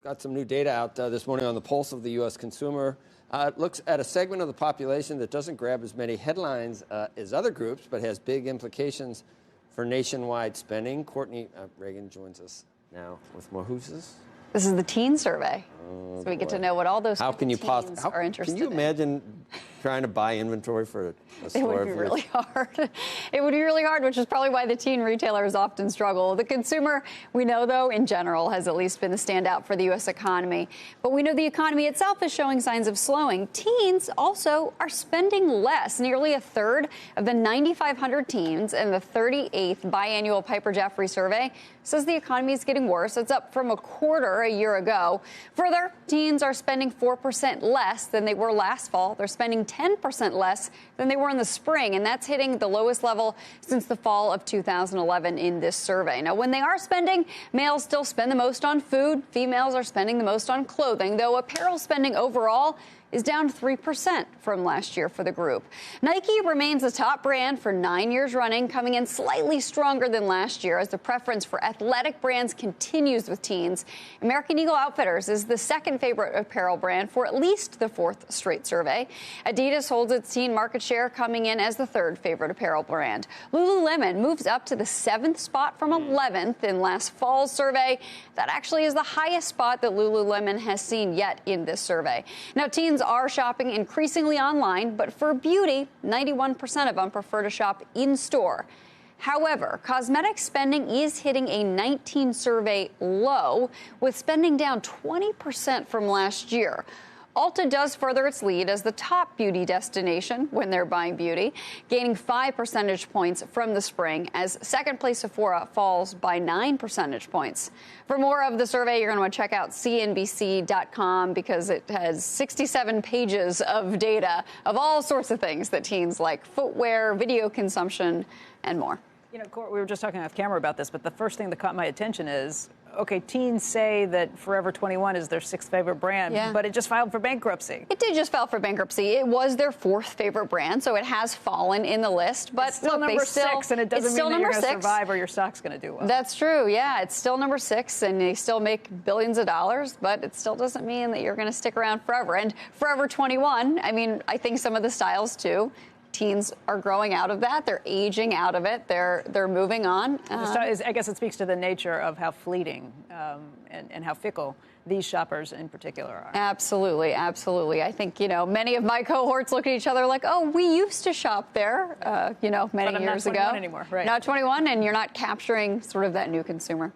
got some new data out this morning on the pulse of the U.S. consumer. It looks at a segment of the population that doesn't grab as many headlines as other groups, but has big implications for nationwide spending. Courtney, Reagan joins us now with more. Who's this? This is the teen survey. So we get to know what all those teens are interested in. Can you imagine trying to buy inventory for a store? It would be really hard. It would be really hard, which is probably why the teen retailers often struggle. The consumer, we know, though, in general, has at least been the standout for the U.S. economy. But we know the economy itself is showing signs of slowing. Teens also are spending less. Nearly a third of the 9,500 teens in the 38th biannual Piper Jaffray survey says the economy is getting worse. It's up from a quarter a year ago. Further, teens are spending 4% less than they were last fall. They're spending 10% less than they were in the spring, and that's hitting the lowest level since the fall of 2011 in this survey. Now, when they are spending, males still spend the most on food. Females are spending the most on clothing, though apparel spending overall is down 3% from last year for the group. Nike remains the top brand for 9 years running, coming in slightly stronger than last year as the preference for athletic brands continues with teens. American Eagle Outfitters is the second favorite apparel brand for at least the fourth straight survey. Adidas holds its teen market share, coming in as the third favorite apparel brand. Lululemon moves up to the 7th spot from 11th in last fall's survey. That actually is the highest spot that Lululemon has seen yet in this survey. Now, teens are shopping increasingly online, but for beauty, 91% of them prefer to shop in-store. However, cosmetic spending is hitting a 19 survey low, with spending down 20% from last year. Ulta does further its lead as the top beauty destination when they're buying beauty, gaining 5 percentage points from the spring, as second place Sephora falls by 9 percentage points. For more of the survey, you're going to want to check out CNBC.com because it has 67 pages of data of all sorts of things that teens like: footwear, video consumption, and more. You know, Court, we were just talking off camera about this, but the first thing that caught my attention is, okay, teens say that Forever 21 is their 6th favorite brand, but it just filed for bankruptcy. It did just file for bankruptcy. It was their 4th favorite brand, so it has fallen in the list. But it's still look, number 6, and it doesn't mean that you're going to survive or your stock's going to do well. That's true, yeah. It's still number 6, and they still make billions of dollars, but it still doesn't mean that you're going to stick around forever. And Forever 21, I mean, I think some of the styles, too. Teens are growing out of that. They're aging out of it. They're moving on. I guess it speaks to the nature of how fleeting and how fickle these shoppers in particular are. Absolutely, absolutely. I think, many of my cohorts look at each other like, oh, we used to shop there, many years ago. Not 21 anymore, right? Not 21, and you're not capturing sort of that new consumer.